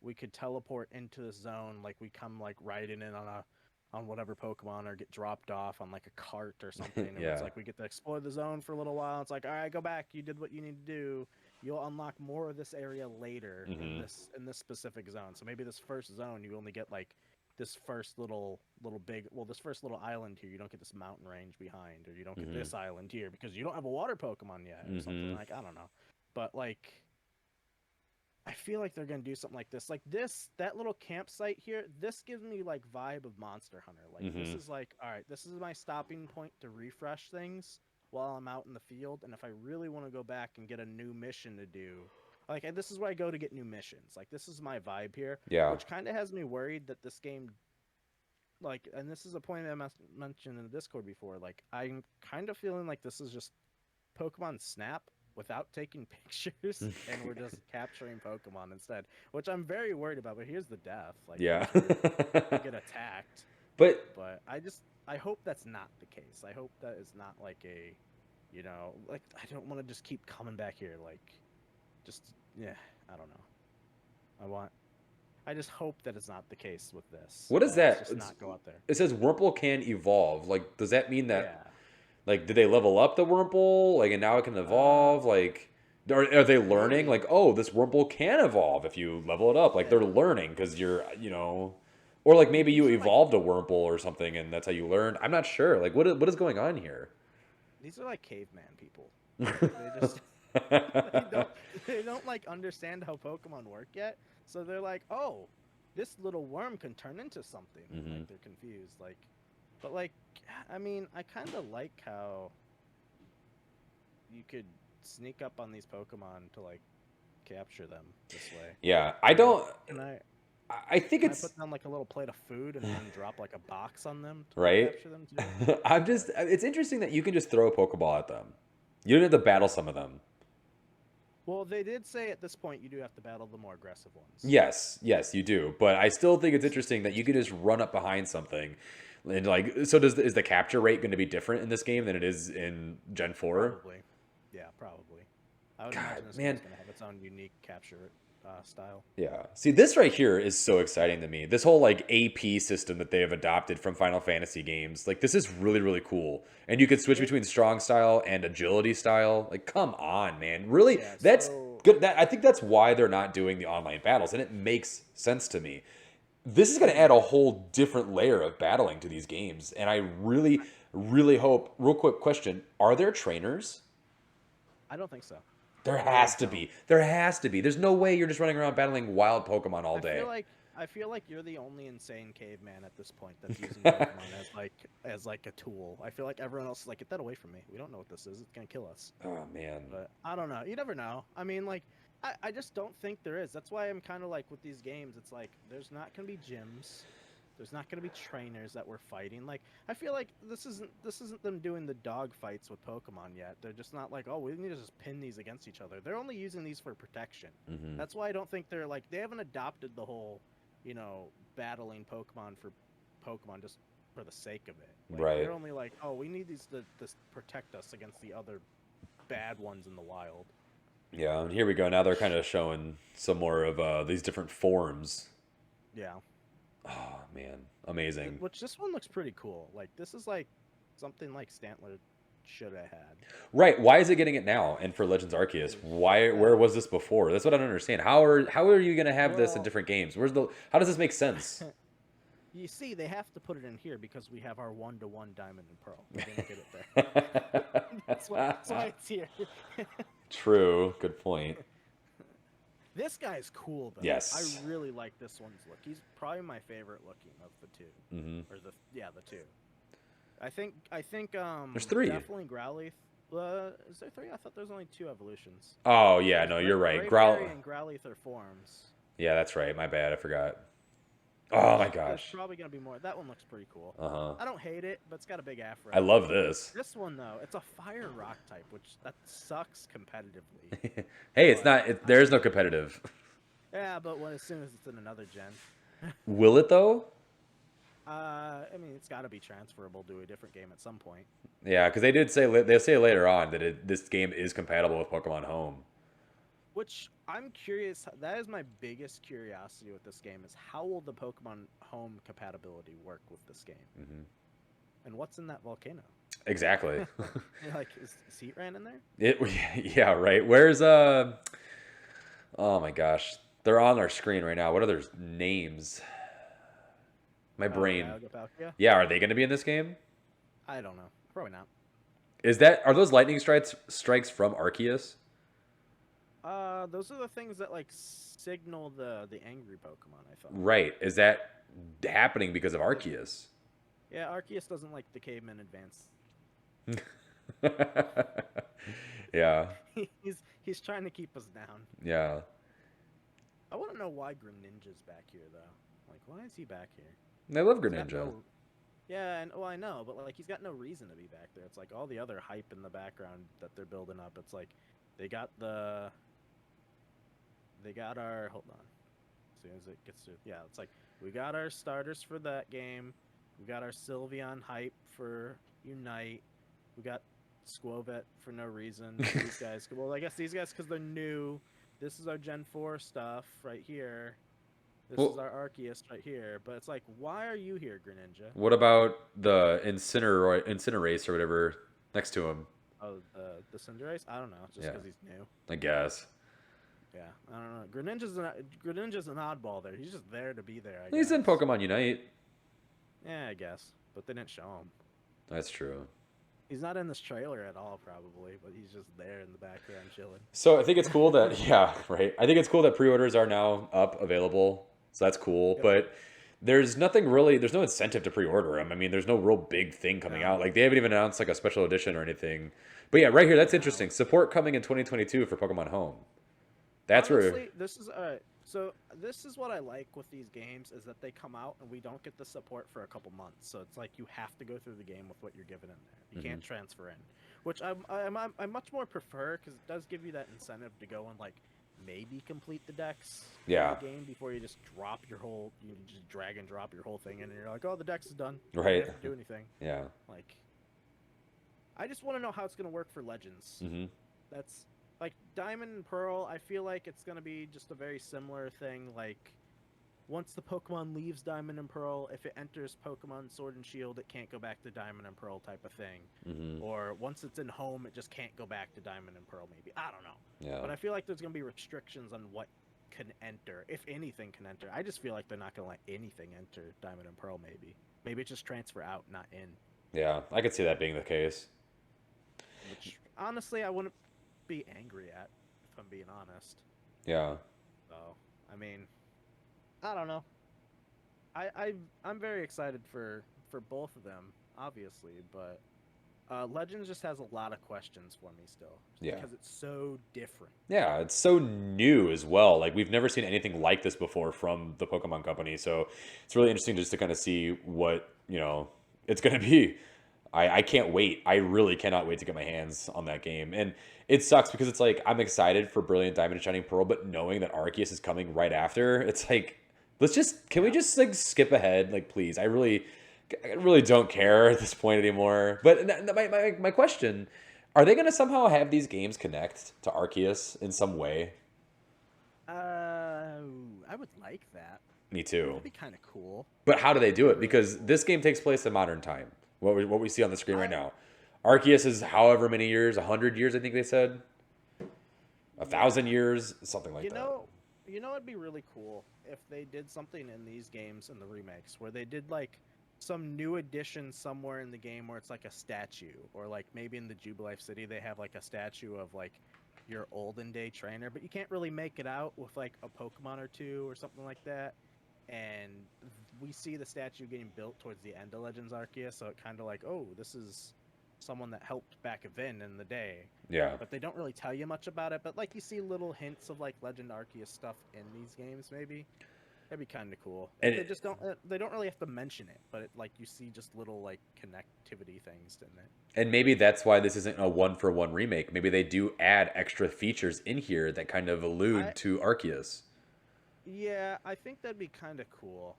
we could teleport into the zone, like we come like riding in on whatever Pokemon, or get dropped off on like a cart or something, and it's Yeah. like we get to explore the zone for a little while. It's like, all right, go back. You did what you need to do. You'll unlock more of this area later in Hmm. this specific zone. So maybe this first zone you only get like this first this first little island here. You don't get this mountain range behind, or you don't get Hmm. this island here because you don't have a water Pokemon yet, or something. Hmm. Like, I don't know, but like, I feel like they're gonna do something like this. Like that little campsite here, this gives me like vibe of Monster Hunter. Like, this Hmm. is like, all right, this is my stopping point to refresh things while I'm out in the field. And if I really want to go back and get a new mission to do, like, this is where I go to get new missions. Like, this is my vibe here, Yeah. which kind of has me worried that this game, like, and this is a point I mentioned in the Discord before. Like, I'm kind of feeling like this is just Pokemon Snap without taking pictures, and we're just capturing Pokemon instead, which I'm very worried about. But here's the death. Like, Yeah. here's where you get attacked. But But I hope that's not the case. I hope that is not like like, I don't want to just keep coming back here. Like, just, yeah, I don't know. I just hope that it's not the case with this. what is It's that? just not go out there. It says Wurmple can evolve. Like, does that mean that, Yeah. like, did they level up the Wurmple? Like, and now it can Uh, evolve? Like, are they learning? Like, maybe. oh, this Wurmple can evolve if you level it up. Like, they're Yeah. learning because or like maybe you These are like evolved a Wurmple or something and that's how you learned. I'm not sure. Like, what is going on here? these are like caveman people. Like, they just they don't they don't like understand how Pokemon work yet. So they're like, "Oh, this little worm can turn into something." Hmm. Like, they're confused. Like, but like, I mean, I kind of like how you could sneak up on these Pokemon to like capture them this way. Yeah, I Can I don't. can I I think can I it's put down like a little plate of food and then drop like a box on them to right. capture them too? I'm But just. It's interesting that you can just throw a Pokeball at them. You don't have to battle yeah. some of them. Well, they did say at this point you do have to battle the more aggressive ones. Yes, yes, you do. But I still think it's interesting that you can just run up behind something. And like, so is the capture rate going to be different in this game than it is in Gen 4? Probably. Yeah, probably. I would God, imagine this man. game's gonna have its own unique capture style. Yeah. See, this right here is so exciting to me. This whole like AP system that they have adopted from Final Fantasy games. Like, this is really, really cool. And you could switch between strong style and agility style. Like, come on, man. Really? Yeah, That's so good. I think that's why they're not doing the online battles. And it makes sense to me. This is going to add a whole different layer of battling to these games. And I really, really hope, real quick question, are there trainers? I don't think so. There I has really to don't. be. There has to be. There's no way you're just running around battling wild Pokemon all day. I feel like you're the only insane caveman at this point that's using Pokemon as like a tool. I feel like everyone else is like, get that away from me. We don't know what this is. It's gonna kill us. Oh man. But I don't know. You never know. I mean, like, I just don't think there is. That's why I'm kind of like with these games. It's like there's not gonna be gyms. There's not gonna be trainers that we're fighting. Like, I feel like this isn't them doing the dog fights with Pokemon yet. They're just not like, oh, we need to just pin these against each other. They're only using these for protection. Mm-hmm. That's why I don't think they're like they haven't adopted the whole, battling Pokemon for Pokemon just for the sake of it. Like, Right. They're only like, oh, we need these to protect us against the other bad ones in the wild. Yeah, and here we go. Now they're kind of showing some more of these different forms. Yeah. Oh man, amazing. Which this one looks pretty cool. Like this is like something like Stantler should have had. Right? Why is it getting it now? And for Legends Arceus, why? Where was this before? That's what I don't understand. How are you gonna have this in different games? How does this make sense? You see, they have to put it in here because we have our 1-to-1 Diamond and Pearl. We didn't get it there. that's why it's here. True. Good point. This guy's cool though. Yes. I really like this one's look. He's probably my favorite looking of the two. Mm-hmm. Or the two. I think There's 3. Definitely Growlithe. Is there 3? I thought there was only 2 evolutions. Oh yeah, no, you're right. Braviary and Growlithe are forms. Yeah, that's right. My bad. I forgot. Oh my gosh. There's probably gonna be more. That one looks pretty cool. I don't hate it, but it's got a big afro. I love this. This one though, it's a fire rock type, which that sucks competitively. Hey, it's not. There is no competitive. Yeah, but as soon as it's in another gen. Will it though? I mean, it's got to be transferable to a different game at some point. Yeah, because they say later on that this game is compatible with Pokemon Home. Which I'm curious. That is my biggest curiosity with this game is how will the Pokemon Home compatibility work with this game? Mm-hmm. And what's in that volcano? Exactly. Like, is Heatran in there? Yeah, right. Where's Oh my gosh, they're on our screen right now. What are their names? My brain. Yeah, are they going to be in this game? I don't know. Probably not. Are those lightning strikes from Arceus? Those are the things that like signal the angry Pokemon. I thought. Right. Is that happening because of Arceus? Yeah, Arceus doesn't like the caveman advance. Yeah. He's trying to keep us down. Yeah. I want to know why Greninja's back here though. Like, why is he back here? I love Greninja. Yeah, and I know, but like he's got no reason to be back there. It's like all the other hype in the background that they're building up. It's like they got our hold on. As soon as it gets to it's like we got our starters for that game. We got our Sylveon hype for Unite. We got Squovet for no reason. These guys, well, I guess these guys because they're new. This is our Gen 4 stuff right here. This is our Arceus right here. But it's like, why are you here, Greninja? What about the Incinerate or whatever next to him? Oh, the Cinderace? I don't know. Just because he's new. I guess. Yeah, I don't know. Greninja's an oddball there. He's just there to be there. He's in Pokemon Unite. Yeah, I guess. But they didn't show him. That's true. He's not in this trailer at all, probably, but he's just there in the background chilling. So I think it's cool that, yeah, right. I think it's cool that pre-orders are now available. So that's cool. Yep. But there's no incentive to pre-order them. I mean, there's no real big thing coming out. Like, they haven't even announced, like, a special edition or anything. But yeah, right here, that's interesting. Support coming in 2022 for Pokemon Home. That's honestly, this is so this is what I like with these games is that they come out and we don't get the support for a couple months. So it's like you have to go through the game with what you're given in there. You can't transfer in. which I much more prefer because it does give you that incentive to go and like maybe complete the decks in the game before you just you just drag and drop your whole thing in and you're like, oh, the dex is done. Right. You don't have to do anything. Yeah. Like, I just want to know how it's gonna work for Legends. Mm-hmm. That's like Diamond and Pearl. I feel like it's gonna be just a very similar thing. Like, once the Pokemon leaves Diamond and Pearl, if it enters Pokemon Sword and Shield, it can't go back to Diamond and Pearl type of thing. Mm-hmm. Or once it's in Home, it just can't go back to Diamond and Pearl. Maybe, I don't know. Yeah. But I feel like there's gonna be restrictions on what can enter, if anything can enter. I just feel like they're not gonna let anything enter Diamond and Pearl. Maybe it just transfer out, not in. Yeah, I could see that being the case. Which honestly, I wouldn't be angry at, if I'm being honest. Yeah. So, I mean, I don't know. I'm very excited for both of them, obviously, but Legends just has a lot of questions for me still. Yeah. Because it's so different. Yeah, it's so new as well. Like, we've never seen anything like this before from the Pokemon Company. So it's really interesting just to kind of see what, it's going to be. I can't wait. I really cannot wait to get my hands on that game. And it sucks because it's like, I'm excited for Brilliant Diamond and Shining Pearl, but knowing that Arceus is coming right after, it's like, can we just like skip ahead? Like, please. I really don't care at this point anymore. But my question, are they going to somehow have these games connect to Arceus in some way? I would like that. Me too. That'd be kind of cool. But how do they do it? Because this game takes place in modern time. What we see on the screen right now. Arceus is however many years, 100 years, I think they said. 1,000 years, something like that. You know, it'd be really cool if they did something in these games in the remakes where they did like some new addition somewhere in the game where it's like a statue, or like maybe in the Jubilife City they have like a statue of like your olden day trainer, but you can't really make it out with like a Pokemon or two or something like that. And we see the statue getting built towards the end of Legends Arceus, so it kind of like, oh, this is someone that helped back then in the day. Yeah. But they don't really tell you much about it. But like you see little hints of like Legend Arceus stuff in these games, maybe. That'd be kind of cool. And they just don't. They don't really have to mention it, but like you see just little like connectivity things in it. And maybe that's why this isn't a 1-for-1 remake. Maybe they do add extra features in here that kind of allude to Arceus. Yeah, I think that'd be kind of cool.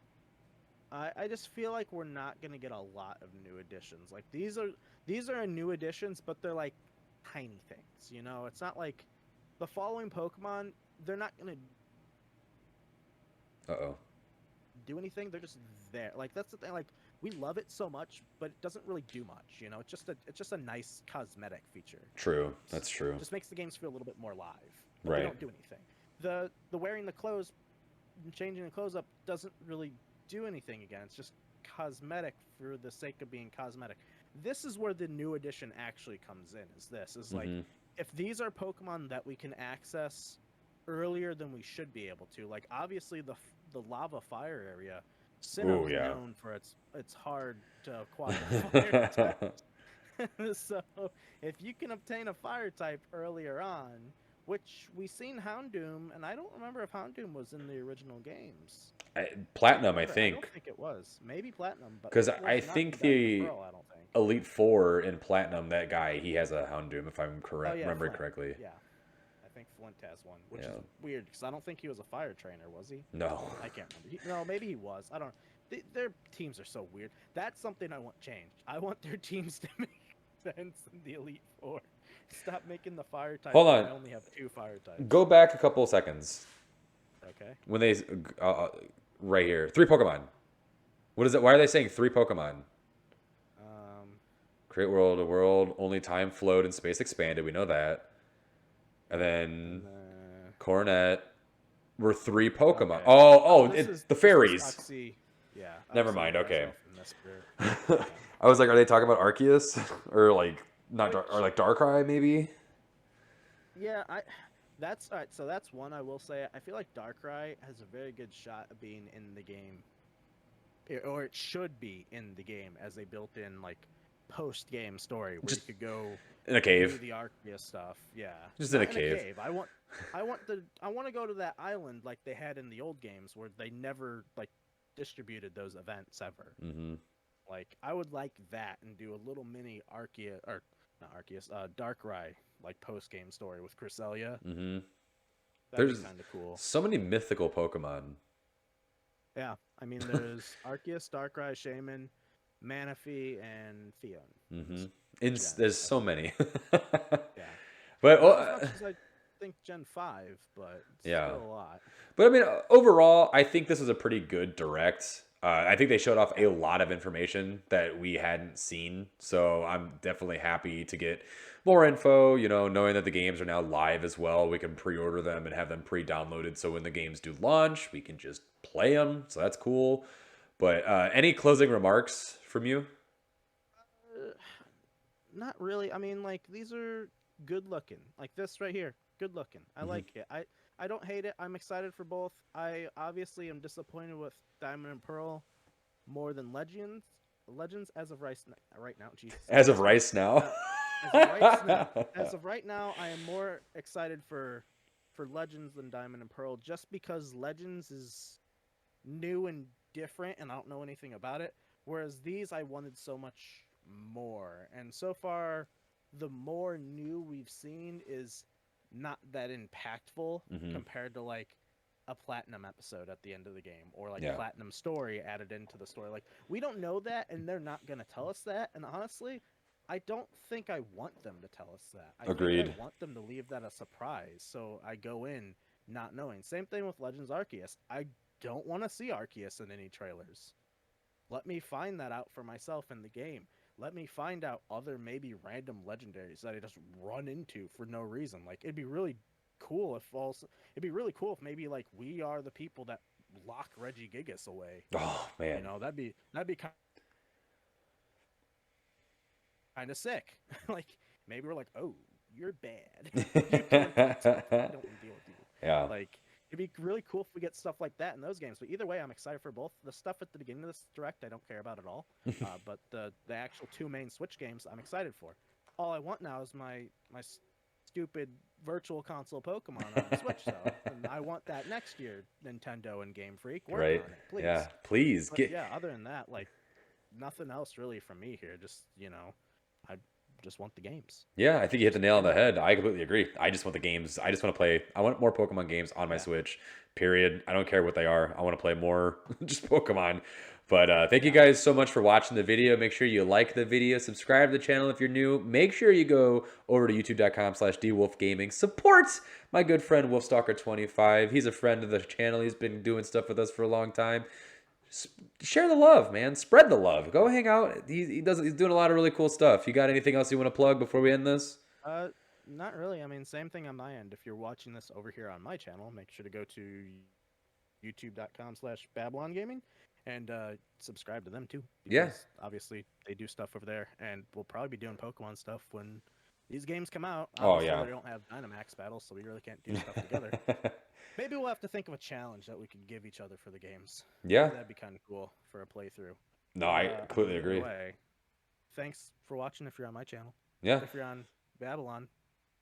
I just feel like we're not gonna get a lot of new additions. Like these are new additions, but they're like tiny things. You know, it's not like the following Pokemon. They're not gonna do anything. They're just there. Like that's the thing. Like we love it so much, but it doesn't really do much. You know, it's just a nice cosmetic feature. True, that's true. It just makes the games feel a little bit more live. But right. They don't do anything. The wearing the clothes, changing the clothes up doesn't really do anything again. It's just cosmetic for the sake of being cosmetic. This is where the new edition actually comes in. Is like if these are Pokemon that we can access earlier than we should be able to. Like obviously the lava fire area, Sinnoh is known for it's hard to acquire fire types. So if you can obtain a fire type earlier on, which we seen Houndoom, and I don't remember if Houndoom was in the original games. Platinum, I think. I don't think it was. Maybe Platinum, but because I think the Pearl, I don't think. Elite Four in Platinum, that guy, he has a Houndoom, if I'm remembering correctly. Yeah, I think Flint has one, which is weird because I don't think he was a fire trainer, was he? No, I can't remember. No, maybe he was. I don't. Their teams are so weird. That's something I want changed. I want their teams to make sense in the Elite Four. Stop making the fire type. Hold on. I only have 2 fire types. Go back a couple of seconds. Okay. When they right here, 3 Pokemon. What is it? Why are they saying 3 Pokemon? Create world, a world, only time flowed and space expanded. We know that. And then Coronet were 3 Pokemon. Okay. It's the fairies. Yeah. Never mind. Okay. I was like, are they talking about Arceus or like not or like Darkrai maybe? Yeah, that's all right. So that's one I will say. I feel like Darkrai has a very good shot of being in the game, or it should be in the game as they built in like post-game story where you could go in a cave, do the Arceus stuff. Yeah, just in a cave. I want to go to that island like they had in the old games where they never like distributed those events ever. Mm-hmm. Like I would like that and do a little mini Arceus or not Arceus, Darkrai, like post game story with Cresselia. Mm-hmm. That'd There's be kind of cool. so many mythical Pokemon. Yeah, I mean, there's Arceus, Darkrai, Shaman, Manaphy, and Fion. Mm-hmm. Gen, There's I so think. many. Yeah, But not as much as I think Gen 5, but yeah. still a lot. But I mean, overall, I think this was a pretty good direct. I think they showed off a lot of information that we hadn't seen. So I'm definitely happy to get more info, you know, knowing that the games are now live as well. We can pre-order them and have them pre-downloaded. So when the games do launch, we can just play them. So that's cool. But any closing remarks from you? Not really. I mean, like, these are good looking. Like this right here, good looking. I like it. I don't hate it. I'm excited for both. I obviously am disappointed with Diamond and Pearl more than Legends. Legends as of right now. Jesus. As of right now. As of right now, I am more excited for Legends than Diamond and Pearl, just because Legends is new and different, and I don't know anything about it. Whereas these, I wanted so much more, and so far, the more new we've seen is not that impactful compared to like a platinum episode at the end of the game, or like platinum story added into the story. Like, we don't know that, and they're not going to tell us that. And honestly, I don't think I want them to tell us that. Agreed. Think I want them to leave that a surprise, so I go in not knowing. Same thing with Legends Arceus. I don't want to see Arceus in any trailers. Let me find that out for myself in the game. Let me find out other maybe random legendaries that I just run into for no reason. Like, it'd be really cool if maybe like we are the people that lock Regigigas away. Oh man. You know, that'd be kind of sick. Like, maybe we're like, oh, you're bad. You can't do stuff. I don't want to deal with you. Yeah. Like, it'd be really cool if we get stuff like that in those games. But either way, I'm excited for both. The stuff at the beginning of this direct, I don't care about at all. But the actual two main Switch games, I'm excited for. All I want now is my stupid virtual console Pokemon on the Switch, though. And I want that next year, Nintendo and Game Freak. Work on it, please. Yeah, please. Yeah, other than that, like, nothing else really from me here. Just, you know, I just want the games. Yeah, I think you hit the nail on the head. I completely agree. I just want the games. I just want to play. I want more Pokemon games on my Switch, period. I don't care what they are. I want to play more just Pokemon. But thank you guys so much for watching the video. Make sure you like the video. Subscribe to the channel if you're new. Make sure you go over to youtube.com/DWolfGaming. Support my good friend Wolfstalker25. He's a friend of the channel. He's been doing stuff with us for a long time. Share the love, man. Spread the love. Go hang out. He's doing a lot of really cool stuff. You got anything else you want to plug before we end this? Not really. I mean, same thing on my end. If you're watching this over here on my channel, make sure to go to youtube.com/BabbleGaming and subscribe to them too. Because obviously they do stuff over there, and we'll probably be doing Pokemon stuff when these games come out. Obviously, we don't have Dynamax battles, so we really can't do stuff together. Maybe we'll have to think of a challenge that we could give each other for the games. Yeah. That'd be kind of cool for a playthrough. No, I completely agree. Anyway, thanks for watching if you're on my channel. Yeah. If you're on Babylon,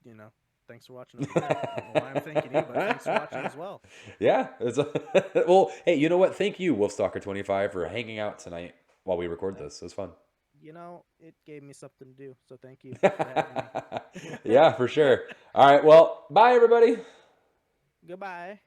you know, thanks for watching. I don't know why I'm thanking you, but thanks for watching as well. Yeah. Well, hey, you know what? Thank you, Wolfstalker25, for hanging out tonight while we record this. It was fun. You know, it gave me something to do, so thank you for having me. Yeah, for sure. All right, well, bye, everybody. Goodbye.